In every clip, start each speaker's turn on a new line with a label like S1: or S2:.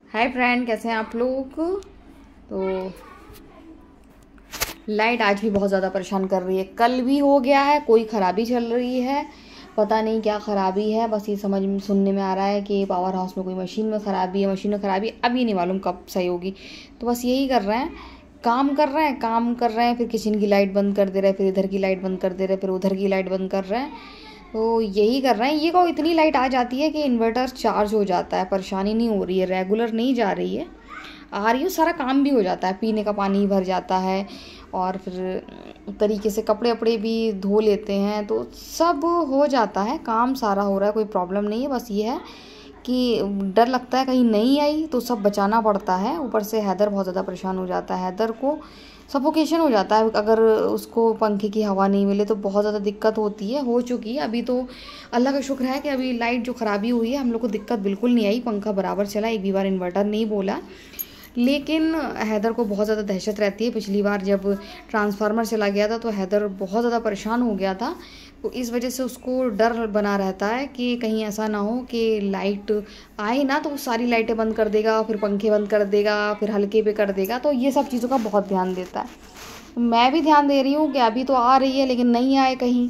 S1: Hi friend, कैसे हैं आप लोग। तो लाइट आज भी बहुत ज़्यादा परेशान कर रही है। कल भी हो गया है, कोई ख़राबी चल रही है, पता नहीं क्या ख़राबी है। बस ये सुनने में आ रहा है कि पावर हाउस में कोई मशीन में ख़राबी है, मशीन में ख़राबी, अब ये नहीं मालूम कब सही होगी। तो बस यही कर रहे हैं, काम कर रहे हैं, फिर किचन की लाइट बंद कर दे रहे हैं, फिर इधर की लाइट बंद कर दे रहे हैं, फिर उधर की लाइट बंद कर रहे हैं। तो यही कर रहे हैं। ये को इतनी लाइट आ जाती है कि इन्वर्टर चार्ज हो जाता है, परेशानी नहीं हो रही है, रेगुलर नहीं जा रही है, आ रही है, सारा काम भी हो जाता है, पीने का पानी भर जाता है और फिर तरीके से कपड़े वपड़े भी धो लेते हैं, तो सब हो जाता है, काम सारा हो रहा है, कोई प्रॉब्लम नहीं है। बस ये है कि डर लगता है कहीं नहीं आई तो सब बचाना पड़ता है। ऊपर से हैदर बहुत ज़्यादा परेशान हो जाता है, हैदर को सफोकेशन हो जाता है, अगर उसको पंखे की हवा नहीं मिले तो बहुत ज़्यादा दिक्कत होती है, हो चुकी है। अभी तो अल्लाह का शुक्र है कि अभी लाइट जो ख़राबी हुई है हम लोग को दिक्कत बिल्कुल नहीं आई, पंखा बराबर चला, एक भी बार इन्वर्टर नहीं बोला। लेकिन हैदर को बहुत ज़्यादा दहशत रहती है। पिछली बार जब ट्रांसफार्मर चला गया था तो हैदर बहुत ज़्यादा परेशान हो गया था, तो इस वजह से उसको डर बना रहता है कि कहीं ऐसा ना हो कि लाइट आए ना तो वो सारी लाइटें बंद कर देगा, फिर पंखे बंद कर देगा, फिर हल्के पे कर देगा। तो ये सब चीज़ों का बहुत ध्यान देता है। मैं भी ध्यान दे रही हूँ कि अभी तो आ रही है लेकिन नहीं आए कहीं,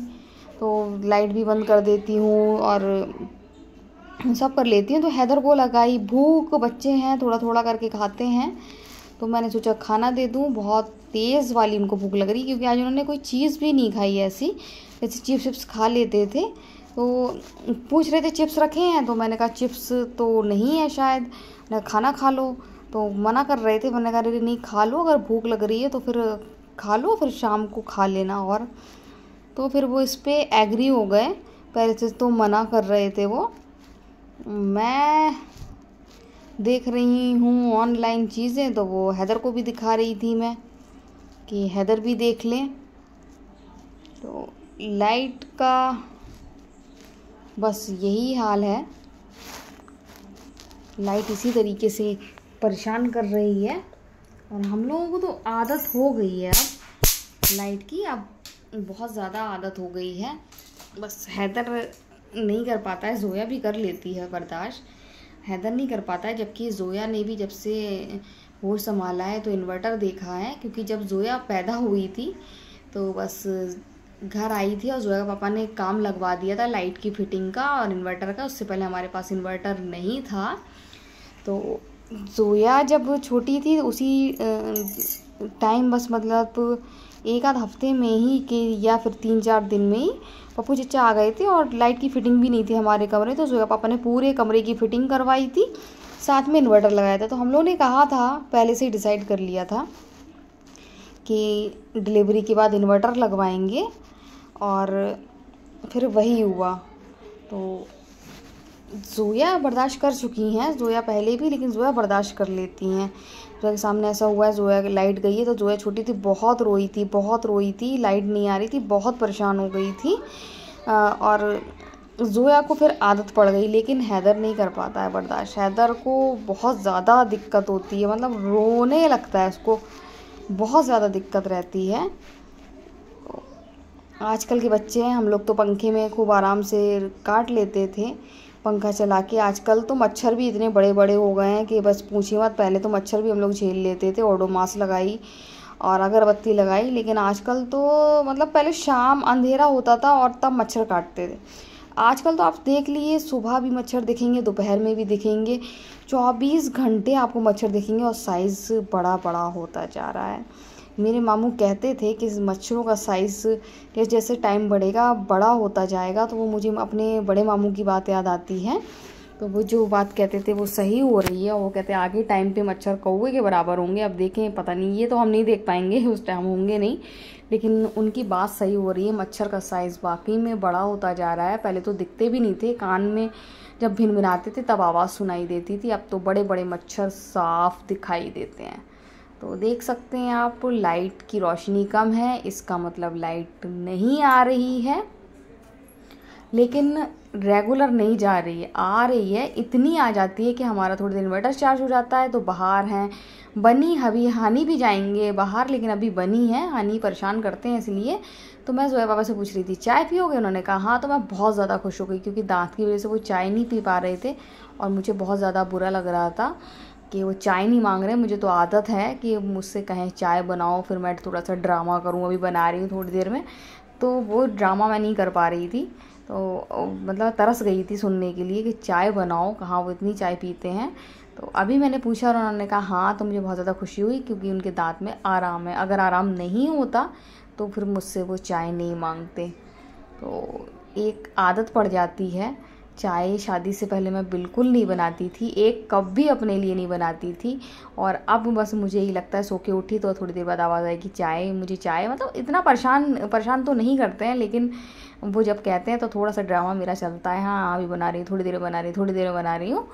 S1: तो लाइट भी बंद कर देती हूँ और सब कर लेती हूँ। तो हैदर को लगाई भूख, बच्चे हैं थोड़ा थोड़ा करके खाते हैं, तो मैंने सोचा खाना दे दूँ। बहुत तेज़ वाली उनको भूख लग रही, क्योंकि आज उन्होंने कोई चीज़ भी नहीं खाई ऐसी, जैसे चिप्स चिप्स खा लेते थे। तो पूछ रहे थे चिप्स रखे हैं, तो मैंने कहा चिप्स तो नहीं है शायद, ना खाना खा लो, तो मना कर रहे थे। मैंने कहा अरे नहीं, खा लो, अगर भूख लग रही है तो फिर खा लो, फिर शाम को खा लेना। और तो फिर वो इस पर एग्री हो गए, पहले से तो मना कर रहे थे वो। मैं देख रही हूँ ऑनलाइन चीज़ें, तो वो हैदर को भी दिखा रही थी मैं कि हैदर भी देख लें। तो लाइट का बस यही हाल है, लाइट इसी तरीके से परेशान कर रही है और हम लोगों को तो आदत हो गई है अब लाइट की, अब बहुत ज़्यादा आदत हो गई है। बस हैदर नहीं कर पाता है, जोया भी कर लेती है बर्दाश्त, हैदर नहीं कर पाता है। जबकि जोया ने भी जब से होश संभाला है तो इन्वर्टर देखा है, क्योंकि जब जोया पैदा हुई थी तो बस घर आई थी और जोया का पापा ने काम लगवा दिया था लाइट की फिटिंग का और इन्वर्टर का। उससे पहले हमारे पास इन्वर्टर नहीं था। तो जोया जब छोटी थी उसी टाइम, बस मतलब एक आध हफ्ते में ही कि या फिर 3-4 दिन में ही पप्पू चचा आ गए थे और लाइट की फिटिंग भी नहीं थी हमारे कमरे, तो जोया पापा ने पूरे कमरे की फिटिंग करवाई थी, साथ में इन्वर्टर लगाया था। तो हम लोगों ने कहा था, पहले से ही डिसाइड कर लिया था कि डिलीवरी के बाद इन्वर्टर लगवाएंगे, और फिर वही हुआ। तो जोया बर्दाश्त कर चुकी हैं, जोया पहले भी, लेकिन जोया बर्दाश्त कर लेती हैं। जोया के सामने ऐसा हुआ है, जोया लाइट गई है, तो जोया छोटी थी, बहुत रोई थी, लाइट नहीं आ रही थी, बहुत परेशान हो गई थी। और जोया को फिर आदत पड़ गई, लेकिन हैदर नहीं कर पाता है बर्दाश्त। हैदर को बहुत ज़्यादा दिक्कत होती है, मतलब रोने लगता है, उसको बहुत ज़्यादा दिक्कत रहती है। आजकल के बच्चे हैं, हम लोग तो पंखे में खूब आराम से काट लेते थे पंखा चला के। आजकल तो मच्छर भी इतने बड़े बड़े हो गए हैं कि बस पूछिए मत। पहले तो मच्छर भी हम लोग झेल लेते थे, ओडोमॉस लगाई और अगरबत्ती लगाई, लेकिन आजकल तो मतलब पहले शाम अंधेरा होता था और तब मच्छर काटते थे। आजकल तो आप देख लिए, सुबह भी मच्छर दिखेंगे, दोपहर में भी दिखेंगे, 24 घंटे आपको मच्छर दिखेंगे और साइज़ बड़ा बड़ा होता जा रहा है। मेरे मामू कहते थे कि मच्छरों का साइज़ जैसे टाइम बढ़ेगा बड़ा होता जाएगा, तो वो मुझे अपने बड़े मामू की बात याद आती है। तो वो जो बात कहते थे वो सही हो रही है। वो कहते हैं आगे टाइम पे मच्छर कौवे के बराबर होंगे। अब देखें, पता नहीं, ये तो हम नहीं देख पाएंगे, उस टाइम होंगे नहीं, लेकिन उनकी बात सही हो रही है। मच्छर का साइज़ वाकई में बड़ा होता जा रहा है। पहले तो दिखते भी नहीं थे, कान में जब भिनभिनाते थे तब आवाज़ सुनाई देती थी, अब तो बड़े बड़े मच्छर साफ दिखाई देते हैं। तो देख सकते हैं आप, लाइट की रोशनी कम है, इसका मतलब लाइट नहीं आ रही है, लेकिन रेगुलर नहीं जा रही है, आ रही है। इतनी आ जाती है कि हमारा थोड़ी देर इन्वर्टर चार्ज हो जाता है। तो बाहर हैं बनी, अभी हानी भी जाएंगे बाहर, लेकिन अभी बनी है, हानी परेशान करते हैं इसलिए। तो मैं जोया पापा से पूछ रही थी चाय पियोगे, उन्होंने कहा हाँ। तो मैं बहुत ज़्यादा खुश हो गई, क्योंकि दांत की वजह से वो चाय नहीं पी पा रहे थे और मुझे बहुत ज़्यादा बुरा लग रहा था। कि वो चाय नहीं मांग रहे। मुझे तो आदत है कि मुझसे कहें चाय बनाओ, फिर मैं थोड़ा सा ड्रामा करूँ, अभी बना रही हूँ थोड़ी देर में, तो वो ड्रामा मैं नहीं कर पा रही थी। तो मतलब तरस गई थी सुनने के लिए कि चाय बनाओ, कहाँ वो इतनी चाय पीते हैं। तो अभी मैंने पूछा और उन्होंने कहा हाँ, तो मुझे बहुत ज़्यादा खुशी हुई क्योंकि उनके दांत में आराम है। अगर आराम नहीं होता तो फिर मुझसे वो चाय नहीं मांगते। तो एक आदत पड़ जाती है। चाय शादी से पहले मैं बिल्कुल नहीं बनाती थी, एक कप भी अपने लिए नहीं बनाती थी। और अब बस मुझे यही लगता है, सो के उठी तो थोड़ी देर बाद आवाज़ आएगी चाय, मुझे चाय। मतलब इतना परेशान तो नहीं करते हैं, लेकिन वो जब कहते हैं तो थोड़ा सा ड्रामा मेरा चलता है। हाँ अभी बना रही हूँ, थोड़ी देर में बना रही हूँ, थोड़ी देर में बना रही हूँ,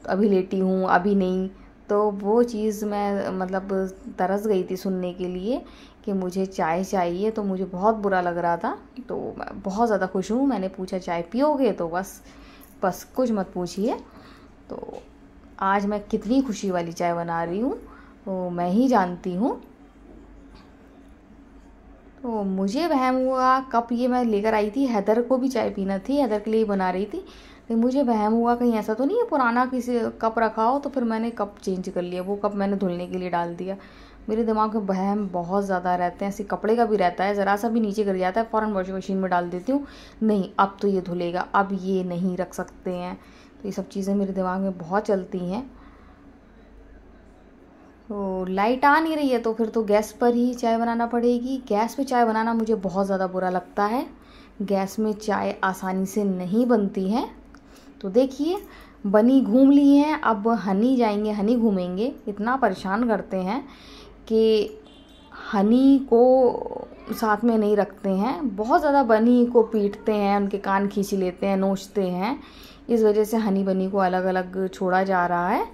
S1: तो अभी लेटी हूँ, अभी नहीं। तो वो चीज़ मैं मतलब तरस गई थी सुनने के लिए कि मुझे चाय चाहिए, तो मुझे बहुत बुरा लग रहा था। तो मैं बहुत ज़्यादा खुश हूँ। मैंने पूछा चाय पियोगे, तो बस कुछ मत पूछिए। तो आज मैं कितनी खुशी वाली चाय बना रही हूँ तो मैं ही जानती हूँ। तो मुझे वहम हुआ, कप ये मैं लेकर आई थी, हैदर को भी चाय पीना थी, हैदर के लिए बना रही थी। लेकिन मुझे वहम हुआ कहीं ऐसा तो नहीं है पुराना किसी कप रखा हो, तो फिर मैंने कप चेंज कर लिया। वो कप मैंने धुलने के लिए डाल दिया। मेरे दिमाग में वहम बहुत ज़्यादा रहते हैं, ऐसे कपड़े का भी रहता है, ज़रा सा भी नीचे गिर जाता है फ़ौरन वॉशिंग मशीन में डाल देती हूँ। नहीं अब तो ये धुलेगा, अब ये नहीं रख सकते हैं। तो ये सब चीज़ें मेरे दिमाग में बहुत चलती हैं। तो लाइट आ नहीं रही है तो फिर तो गैस पर ही चाय बनाना पड़ेगी। गैस पे चाय बनाना मुझे बहुत ज़्यादा बुरा लगता है। गैस में चाय आसानी से नहीं बनती है। तो देखिए बनी घूम ली हैं, अब हनी जाएंगे, हनी घूमेंगे। इतना परेशान करते हैं कि हनी को साथ में नहीं रखते हैं, बहुत ज़्यादा बनी को पीटते हैं, उनके कान खींच लेते हैं, नोचते हैं। इस वजह से हनी बनी को अलग अलग छोड़ा जा रहा है।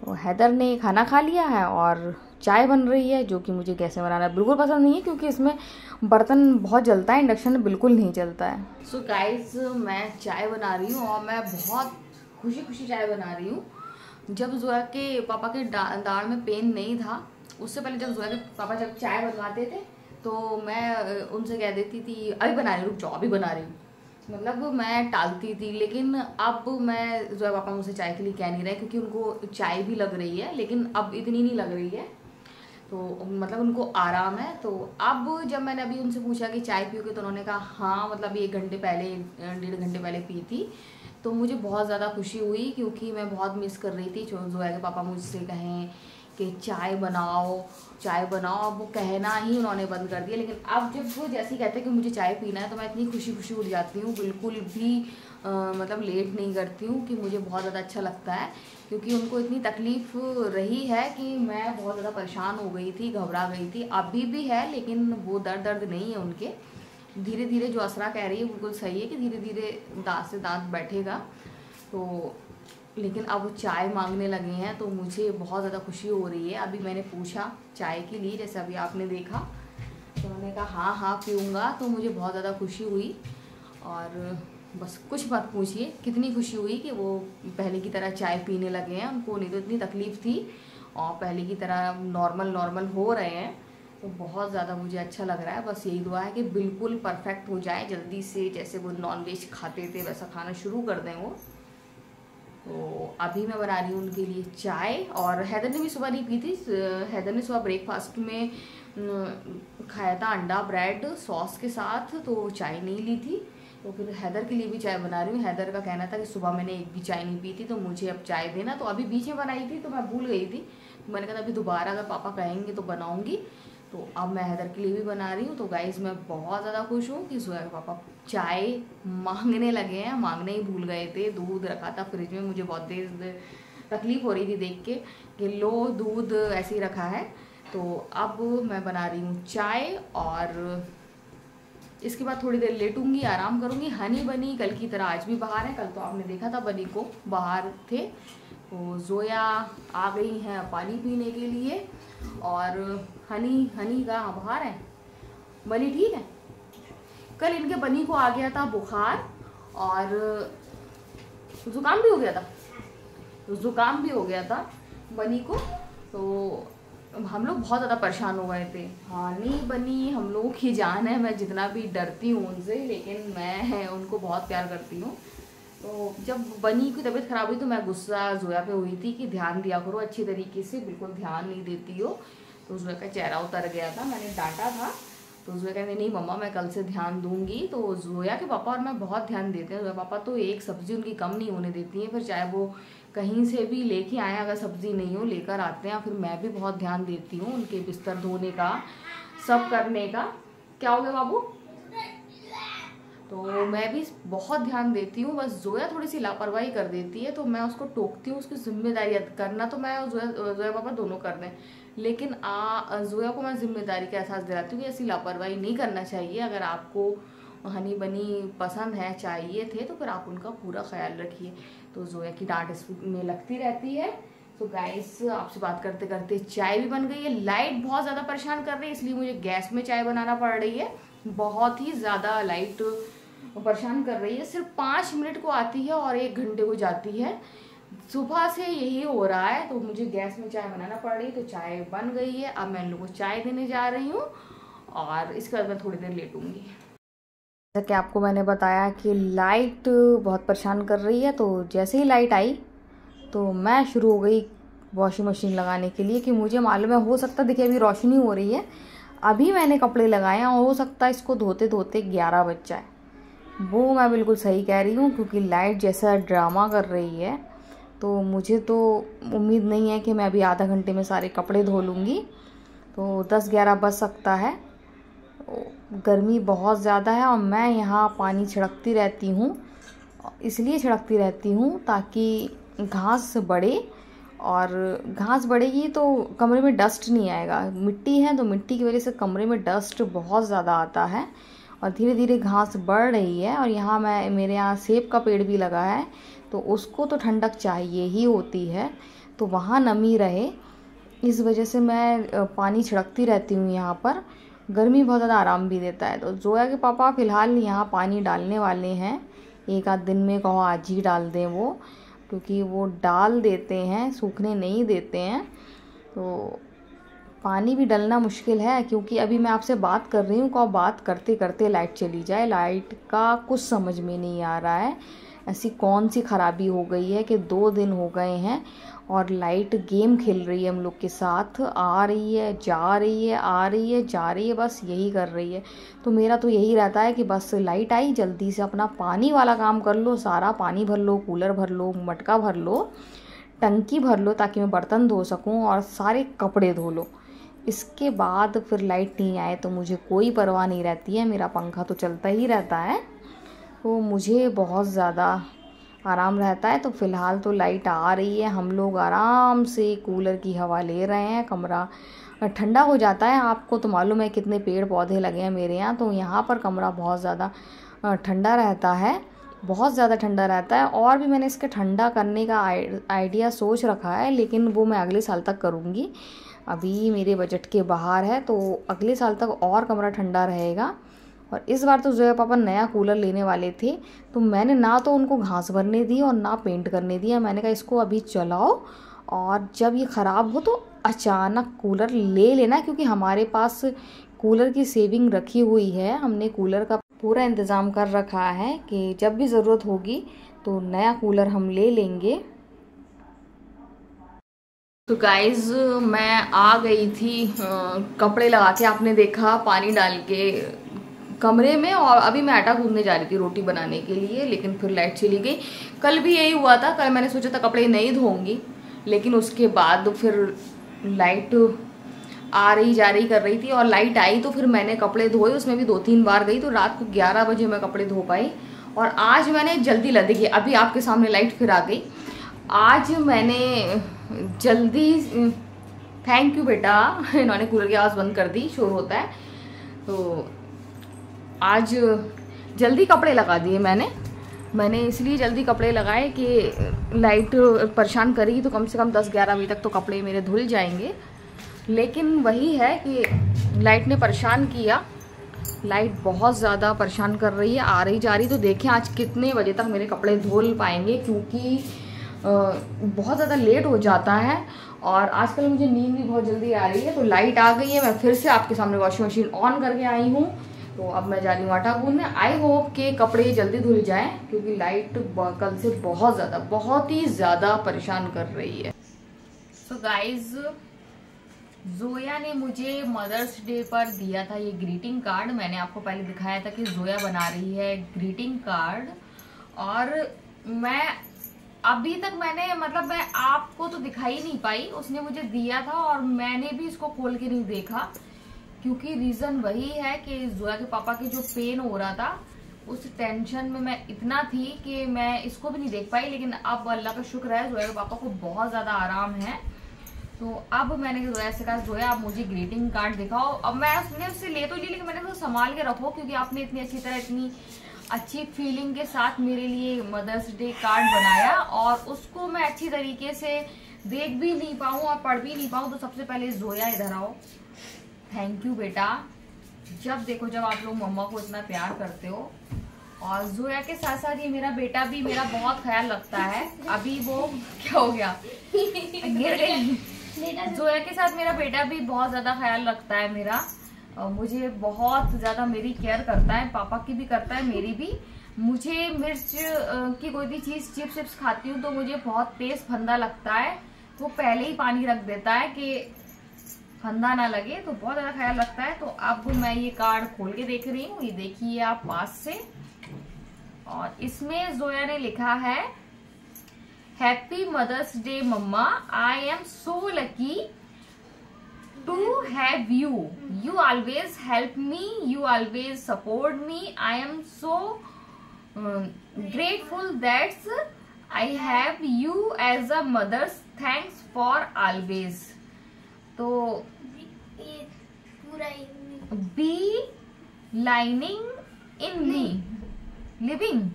S1: तो हैदर ने खाना खा लिया है और चाय बन रही है, जो कि मुझे गैस में बनाना बिल्कुल पसंद नहीं है क्योंकि इसमें बर्तन बहुत जलता है, इंडक्शन में बिल्कुल नहीं चलता है। सो गाइस मैं चाय बना रही हूँ और मैं बहुत खुशी खुशी चाय बना रही हूँ। जब जोया के पापा के दाढ़ में पेन नहीं था, उससे पहले जब जोया के पापा जब चाय बनवाते थे तो मैं उनसे कह देती थी अभी बना रही हूँ, रुक जाओ अभी बना रही हूँ। मतलब मैं टालती थी। लेकिन अब मैं जो है पापा मुझसे चाय के लिए कह नहीं रहे क्योंकि उनको चाय भी लग रही है, लेकिन अब इतनी नहीं लग रही है, तो मतलब उनको आराम है। तो अब जब मैंने अभी उनसे पूछा कि चाय पियोगे, तो उन्होंने कहा हाँ, मतलब 1 घंटे पहले, 1.5 घंटे पहले पी थी। तो मुझे बहुत ज़्यादा खुशी हुई क्योंकि मैं बहुत मिस कर रही थी जो है कि पापा मुझसे कहें कि चाय बनाओ चाय बनाओ। अब वो कहना ही उन्होंने बंद कर दिया। लेकिन अब जब वो जैसे ही कहते हैं कि मुझे चाय पीना है, तो मैं इतनी खुशी खुशी उठ जाती हूँ, बिल्कुल भी मतलब लेट नहीं करती हूँ, कि मुझे बहुत ज़्यादा अच्छा लगता है। क्योंकि उनको इतनी तकलीफ़ रही है कि मैं बहुत ज़्यादा परेशान हो गई थी, घबरा गई थी, अभी भी है, लेकिन वो दर्द नहीं है उनके। धीरे धीरे जो असरा कह रही है बिल्कुल सही है कि धीरे धीरे दांत से दांत बैठेगा। तो लेकिन अब वो चाय मांगने लगे हैं, तो मुझे बहुत ज़्यादा खुशी हो रही है। अभी मैंने पूछा चाय के लिए, जैसे अभी आपने देखा, तो उन्होंने कहा हाँ हाँ पीऊँगा। तो मुझे बहुत ज़्यादा खुशी हुई। और बस कुछ मत पूछिए कितनी खुशी हुई कि वो पहले की तरह चाय पीने लगे हैं। उनको नहीं तो इतनी तकलीफ़ थी और पहले की तरह नॉर्मल हो रहे हैं। तो बहुत ज़्यादा मुझे अच्छा लग रहा है। बस यही दुआ है कि बिल्कुल परफेक्ट हो जाए जल्दी से, जैसे वो नॉनवेज खाते थे वैसा खाना शुरू कर दें वो। तो अभी मैं बना रही हूँ उनके लिए चाय। और हैदर ने भी सुबह नहीं पी थी। हैदर ने सुबह ब्रेकफास्ट में खाया था अंडा ब्रेड सॉस के साथ, तो चाय नहीं ली थी। तो फिर हैदर के लिए भी चाय बना रही हूँ। हैदर का कहना था कि सुबह मैंने एक भी चाय नहीं पी थी, तो मुझे अब चाय देना। तो अभी बीच में बनाई थी तो मैं भूल गई थी, तो मैंने कहा अभी दोबारा अगर पापा कहेंगे तो बनाऊँगी। तो अब मैं हैदर के लिए भी बना रही हूँ। तो गाइस मैं बहुत ज़्यादा खुश हूँ कि जोया के पापा चाय मांगने लगे हैं, मांगने ही भूल गए थे। दूध रखा था फ्रिज में, मुझे बहुत देर तकलीफ़ हो रही थी देख के कि लो दूध ऐसे ही रखा है। तो अब मैं बना रही हूँ चाय और इसके बाद थोड़ी देर लेटूंगी, आराम करूँगी। हनी बनी कल की तरह आज भी बाहर है। कल तो आपने देखा था बनी को बाहर थे। तो जोया आ गई हैं पानी पीने के लिए और हनी का बाहर है। बनी ठीक है। कल इनके बनी को आ गया था बुखार और जुकाम भी हो गया था, बनी को। तो हम लोग बहुत ज़्यादा परेशान हो गए थे। हानी बनी हम लोगों की जान है। मैं जितना भी डरती हूँ उनसे, लेकिन मैं उनको बहुत प्यार करती हूँ। तो जब बनी की तबीयत खराब हुई तो मैं गुस्सा जोया पे हुई थी कि ध्यान दिया करो अच्छी तरीके से, बिल्कुल ध्यान नहीं देती हो। तो जोया का चेहरा उतर गया था, मैंने डांटा था। तो जोया कहते नहीं मम्मा मैं कल से ध्यान दूंगी। तो जोया के पापा और मैं बहुत ध्यान देते हैं। जोया पापा तो एक सब्जी उनकी कम नहीं होने देती है, फिर चाहे वो कहीं से भी लेके आए, अगर सब्जी नहीं हो लेकर आते हैं। फिर मैं भी बहुत ध्यान देती हूँ उनके बिस्तर धोने का, सब करने का। क्या हो गया बाबू? तो मैं भी बहुत ध्यान देती हूँ, बस जोया थोड़ी सी लापरवाही कर देती है तो मैं उसको टोकती हूँ। उसकी जिम्मेदारी करना तो मैं जोया पापा दोनों कर दें, लेकिन जोया को मैं जिम्मेदारी का एहसास दिलाती हूँ कि ऐसी लापरवाही नहीं करना चाहिए। अगर आपको हनी बनी पसंद है, चाहिए थे, तो फिर आप उनका पूरा ख्याल रखिए। तो जोया की डांट इसमें लगती रहती है। तो गाइस आपसे बात करते करते चाय भी बन गई है। लाइट बहुत ज़्यादा परेशान कर रही है, इसलिए मुझे गैस में चाय बनाना पड़ रही है। बहुत ही ज़्यादा लाइट परेशान कर रही है, सिर्फ 5 मिनट को आती है और 1 घंटे को जाती है। सुबह से यही हो रहा है, तो मुझे गैस में चाय बनाना पड़ रही है। तो चाय बन गई है, अब मैं इन लोगों को चाय देने जा रही हूँ और इसके बाद मैं थोड़ी देर लेटूंगी। जैसा कि आपको मैंने बताया कि लाइट बहुत परेशान कर रही है, तो जैसे ही लाइट आई तो मैं शुरू हो गई वॉशिंग मशीन लगाने के लिए कि मुझे मालूम है हो सकता देखिए अभी रोशनी हो रही है, अभी मैंने कपड़े लगाए हैं और हो सकता है इसको धोते धोते 11 बज जाए। वो मैं बिल्कुल सही कह रही हूँ, क्योंकि लाइट जैसा ड्रामा कर रही है तो मुझे तो उम्मीद नहीं है कि मैं अभी आधा घंटे में सारे कपड़े धो लूँगी। तो 10-11 बज सकता है। गर्मी बहुत ज़्यादा है और मैं यहाँ पानी छिड़कती रहती हूँ, इसलिए छिड़कती रहती हूँ ताकि घास बढ़े, और घास बढ़ेगी तो कमरे में डस्ट नहीं आएगा। मिट्टी है तो मिट्टी की वजह से कमरे में डस्ट बहुत ज़्यादा आता है और धीरे धीरे घास बढ़ रही है। और यहाँ मेरे यहाँ सेब का पेड़ भी लगा है, तो उसको तो ठंडक चाहिए ही होती है, तो वहाँ नमी रहे, इस वजह से मैं पानी छिड़कती रहती हूँ यहाँ पर। गर्मी बहुत ज़्यादा आराम भी देता है। तो जोया के पापा फ़िलहाल यहाँ पानी डालने वाले हैं, 1 आध दिन में कहो आज ही डाल दें वो, क्योंकि वो डाल देते हैं, सूखने नहीं देते हैं। तो पानी भी डलना मुश्किल है, क्योंकि अभी मैं आपसे बात कर रही हूँ, और बात करते करते लाइट चली जाए। लाइट का कुछ समझ में नहीं आ रहा है, ऐसी कौन सी ख़राबी हो गई है कि 2 दिन हो गए हैं और लाइट गेम खेल रही है हम लोग के साथ, आ रही है जा रही है, आ रही है जा रही है, बस यही कर रही है। तो मेरा तो यही रहता है कि बस लाइट आई जल्दी से अपना पानी वाला काम कर लो, सारा पानी भर लो, कूलर भर लो, मटका भर लो, टंकी भर लो, ताकि मैं बर्तन धो सकूं और सारे कपड़े धो लो। इसके बाद फिर लाइट नहीं आए तो मुझे कोई परवाह नहीं रहती है, मेरा पंखा तो चलता ही रहता है, तो मुझे बहुत ज़्यादा आराम रहता है। तो फ़िलहाल तो लाइट आ रही है, हम लोग आराम से कूलर की हवा ले रहे हैं, कमरा ठंडा हो जाता है। आपको तो मालूम है कितने पेड़ पौधे लगे हैं मेरे यहाँ, तो यहाँ पर कमरा बहुत ज़्यादा ठंडा रहता है, बहुत ज़्यादा ठंडा रहता है। और भी मैंने इसके ठंडा करने का आइडिया सोच रखा है, लेकिन वो मैं अगले साल तक करूँगी, अभी मेरे बजट के बाहर है। तो अगले साल तक और कमरा ठंडा रहेगा। और इस बार तो जोया पापा नया कूलर लेने वाले थे, तो मैंने ना तो उनको घास भरने दी और ना पेंट करने दिया। मैंने कहा इसको अभी चलाओ और जब ये ख़राब हो तो अचानक कूलर ले लेना, क्योंकि हमारे पास कूलर की सेविंग रखी हुई है, हमने कूलर का पूरा इंतज़ाम कर रखा है कि जब भी ज़रूरत होगी तो नया कूलर हम ले लेंगे। तो गाइज़ मैं आ गई थी कपड़े लगा के, आपने देखा पानी डाल के कमरे में, और अभी मैं आटा गूंदने जा रही थी रोटी बनाने के लिए, लेकिन फिर लाइट चली गई। कल भी यही हुआ था, कल मैंने सोचा था कपड़े नहीं धोऊंगी, लेकिन उसके बाद फिर लाइट आ रही जा रही कर रही थी और लाइट आई तो फिर मैंने कपड़े धोए, उसमें भी 2-3 बार गई, तो रात को 11 बजे मैं कपड़े धो पाई। और आज मैंने जल्दी ला, देखिए अभी आपके सामने लाइट फिर आ गई। आज मैंने जल्दी, थैंक यू बेटा, इन्होंने कूलर की आवाज़ बंद कर दी, शोर होता है। तो आज जल्दी कपड़े लगा दिए मैंने इसलिए जल्दी कपड़े लगाए कि लाइट परेशान करेगी तो कम से कम 10-11 बजे तक तो कपड़े मेरे धुल जाएंगे। लेकिन वही है कि लाइट ने परेशान किया, लाइट बहुत ज़्यादा परेशान कर रही है, आ रही जा रही। तो देखें आज कितने बजे तक मेरे कपड़े धुल पाएंगे, क्योंकि बहुत ज़्यादा लेट हो जाता है और आजकल मुझे नींद भी बहुत जल्दी आ रही है। तो लाइट आ गई है, मैं फिर से आपके सामने वॉशिंग मशीन ऑन करके आई हूँ तो अब मैं जा रही हूँ आटा गूंदने। आई होप के कपड़े जल्दी धुल जाएं, क्योंकि लाइट कल से बहुत ही ज़्यादा परेशान कर रही है। सो गाइज, जोया ने मुझे मदर्स डे पर दिया था ये ग्रीटिंग कार्ड। मैंने आपको पहले दिखाया था कि जोया बना रही है ग्रीटिंग कार्ड, और मैं अभी तक मैं आपको तो दिखाई नहीं पाई। उसने मुझे दिया था और मैंने भी इसको खोल के नहीं देखा, क्योंकि रीजन वही है कि जोया के पापा के जो पेन हो रहा था उस टेंशन में मैं इतना थी कि मैं इसको भी नहीं देख पाई। लेकिन अब अल्लाह का शुक्र है, जोया के पापा को बहुत ज्यादा आराम है। तो अब मैंने जोया से कहा, जोया आप मुझे ग्रीटिंग कार्ड दिखाओ। अब मैं उससे ले तो ली, लेकिन मैंने तो संभाल के रखो, क्योंकि आपने इतनी अच्छी तरह इतनी अच्छी फीलिंग के साथ मेरे लिए मदर्स डे कार्ड बनाया, और उसको मैं अच्छी तरीके से देख भी नहीं पाऊँ और पढ़ भी नहीं पाऊँ। तो सबसे पहले जोया इधर आओ। थैंक यू बेटा। जब देखो जब आप लोग मम्मा को इतना प्यार करते हो, और जोया के साथ साथ ये मेरा बेटा भी मेरा बहुत ख्याल रखता है। अभी वो क्या हो गया, गिर गई। जोया के साथ मेरा बेटा भी बहुत ज्यादा ख्याल रखता है मेरा, मुझे बहुत ज्यादा मेरी केयर करता है, पापा की भी करता है, मेरी भी। मुझे मिर्च की कोई भी चीज चिप्स चिप्स खाती हूँ तो मुझे बहुत तेज फंदा लगता है, वो पहले ही पानी रख देता है कि फंदा ना लगे, तो बहुत ज्यादा ख्याल रखता है। तो अब मैं ये कार्ड खोल के देख रही हूँ, ये देखिए आप पास से, और इसमें जोया ने लिखा है, happy mother's day mamma, I am so lucky to have you. You always help me. You always support me. I am so grateful that I have you as a mother. Thanks for always. तो be lining in me, living.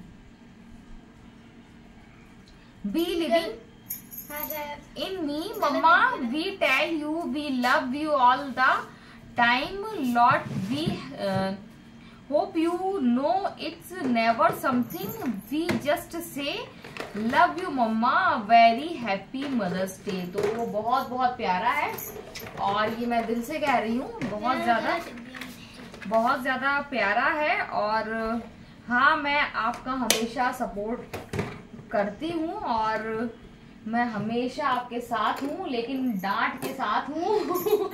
S1: Be living in me, mama. We tell you we love you all the time. Lord, we hope you know it's never something. We just say love you mama. Very happy Mother's Day. तो वो बहुत बहुत प्यारा है, और ये मैं दिल से कह रही हूँ, बहुत ज्यादा प्यारा है। और हाँ, मैं आपका हमेशा सपोर्ट करती हूँ, और मैं हमेशा आपके साथ हूँ, लेकिन डांट के साथ हूँ।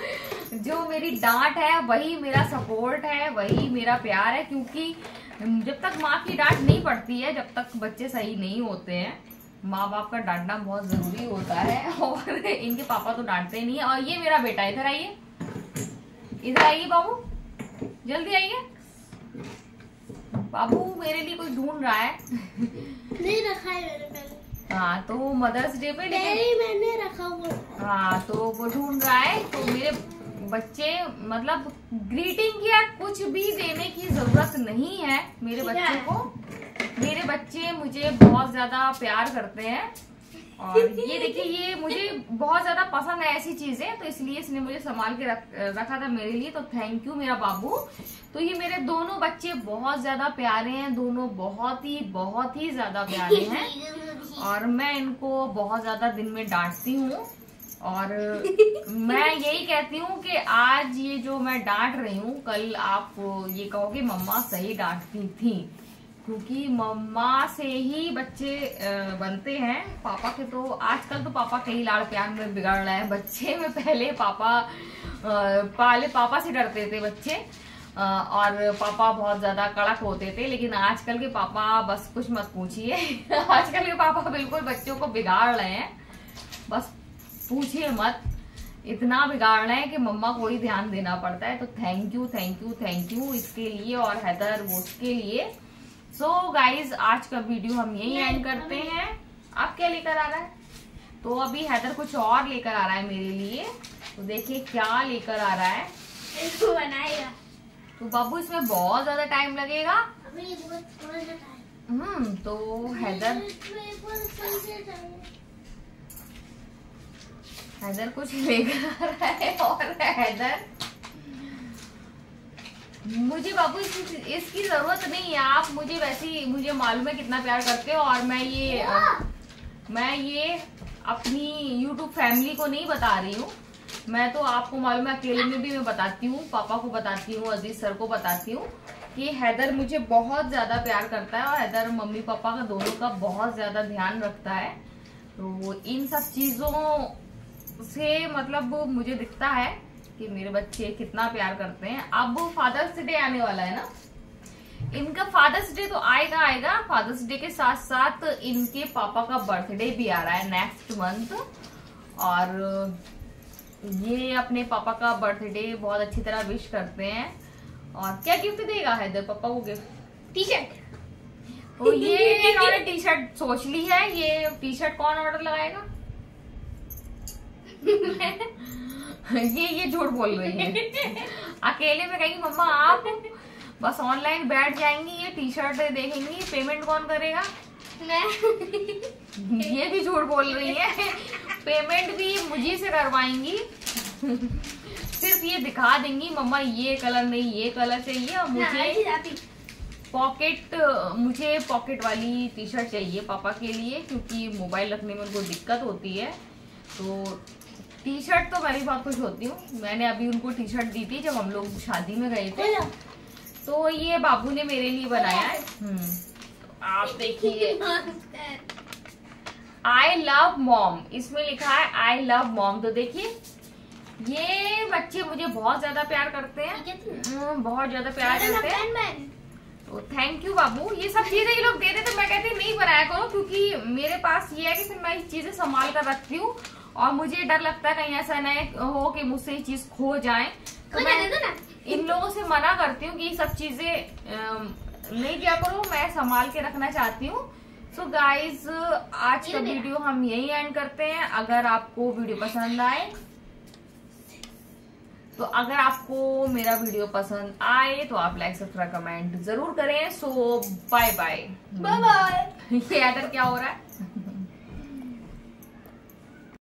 S1: जो मेरी डांट है वही मेरा सपोर्ट है, वही मेरा प्यार है, क्योंकि जब तक माँ की डांट नहीं पड़ती है, जब तक बच्चे सही नहीं होते हैं, माँ बाप का डांटना बहुत जरूरी होता है। और इनके पापा तो डांटते नहीं है। और ये मेरा बेटा, इधर आइए, इधर आइए बाबू, जल्दी आइए। बाबू मेरे लिए कोई ढूंढ रहा है।
S2: नहीं रखा है मैंने पहले।
S1: हाँ, तो मदर्स डे पे
S2: मैंने रखा हुआ।
S1: हाँ, तो वो ढूंढ रहा है। तो मेरे बच्चे मतलब ग्रीटिंग या कुछ भी देने की जरूरत नहीं है मेरे बच्चे को। मेरे बच्चे मुझे बहुत ज्यादा प्यार करते हैं, और ये देखिए, ये मुझे बहुत ज्यादा पसंद है ऐसी चीजें, तो इसलिए इसने मुझे संभाल के रखा था मेरे लिए। तो थैंक यू मेरा बाबू। तो ये मेरे दोनों बच्चे बहुत ज्यादा प्यारे हैं, दोनों बहुत ही ज्यादा प्यारे हैं, और मैं इनको बहुत ज्यादा दिन में डांटती हूँ। और मैं यही कहती हूँ कि आज ये जो मैं डांट रही हूँ, कल आप ये कहोगे मम्मा सही डांटती थी, क्योंकि मम्मा से ही बच्चे बनते हैं। पापा के तो आजकल तो पापा कई लाड़ प्यार में बिगड़ रहे हैं बच्चे में। पहले पापा से डरते थे बच्चे, और पापा बहुत ज्यादा कड़क होते थे, लेकिन आजकल के पापा बस कुछ मत पूछिए। आजकल के पापा बिल्कुल बच्चों को बिगाड़ रहे हैं, बस पूछिए मत, इतना बिगाड़ रहे हैं कि मम्मा को ही ध्यान देना पड़ता है। तो थैंक यू इसके लिए, और हैदर वो उसके लिए। सो गाइज, आज का वीडियो हम यही एंड करते हैं। आप क्या लेकर आ रहा है? तो अभी हैदर कुछ और लेकर आ रहा है मेरे लिए, तो देखिए क्या लेकर आ रहा है।
S2: इसको बनाएगा
S1: तो बाबू इसमें बहुत ज्यादा टाइम लगेगा।
S2: अभी थोड़ा सा टाइम।
S1: तो हैदर कुछ लेकर आ रहा है, और हैदर मुझे बाबू इसकी जरूरत नहीं है। आप मुझे वैसे मुझे मालूम है कितना प्यार करते हो, और मैं ये अपनी YouTube फैमिली को नहीं बता रही हूँ। मैं तो आपको मालूम है अकेले में भी मैं बताती हूँ, पापा को बताती हूँ, अजीज सर को बताती हूँ, कि हैदर मुझे बहुत ज्यादा प्यार करता है और हैदर मम्मी पापा का दोनों का बहुत ज्यादा ध्यान रखता है। तो इन सब चीजों से मतलब मुझे दिखता है कि मेरे बच्चे कितना प्यार करते हैं। अब फादर्स डे आने वाला है ना, इनका फादर्स डे तो आएगा। फादर्स डे के साथ साथ इनके पापा का बर्थडे भी आ रहा है नेक्स्ट मंथ, और ये अपने पापा का बर्थडे बहुत अच्छी तरह विश करते हैं। और क्या गिफ्ट देगा हैदर पापा को? Gift T shirt. तो ये इन्होंने टी शर्ट सोच ली है। ये टी शर्ट कौन ऑर्डर लगाएगा? ये झूठ बोल रही है। अकेले में कहेंगी मम्मा आप बस ऑनलाइन बैठ जाएंगी, ये टी शर्ट देखेंगी, पेमेंट कौन करेगा? ये भी झूठ बोल रही है। पेमेंट भी मुझे से करवाएंगी। सिर्फ ये दिखा देंगी मम्मा ये कलर नहीं ये कलर चाहिए, और मुझे पॉकेट वाली टी शर्ट चाहिए पापा के लिए, क्योंकि मोबाइल रखने में उनको दिक्कत होती है। तो टी शर्ट तो मैं भी बहुत खुश होती हूँ। मैंने अभी उनको टी शर्ट दी थी जब हम लोग शादी में गए थे, तो ये बाबू ने मेरे लिए बनाया है। तो आप देखिए, आई लव मॉम इसमें लिखा है, आई लव मॉम। तो देखिए ये बच्चे मुझे बहुत ज्यादा प्यार करते हैं, बहुत ज्यादा प्यार करते हैं। तो थैंक यू बाबू। ये सब चीजें ये लोग दे देते, मैं कहती नहीं बनाया करो, क्योंकि मेरे पास ये है कि फिर मैं इस चीजें संभाल कर रखती हूँ, और मुझे डर लगता है कहीं ऐसा न हो कि मुझसे ये चीज खो जाए। तो मैं इन लोगों से मना करती हूँ कि ये सब चीजें नहीं किया करो, मैं संभाल के रखना चाहती हूँ। सो गाइज आज का वीडियो हम यही एंड करते हैं। अगर आपको वीडियो पसंद आए, तो अगर आपको मेरा वीडियो पसंद आए तो आप लाइक सब्सक्राइब कमेंट जरूर करें। सो बाय बाय। ये अगर क्या हो रहा है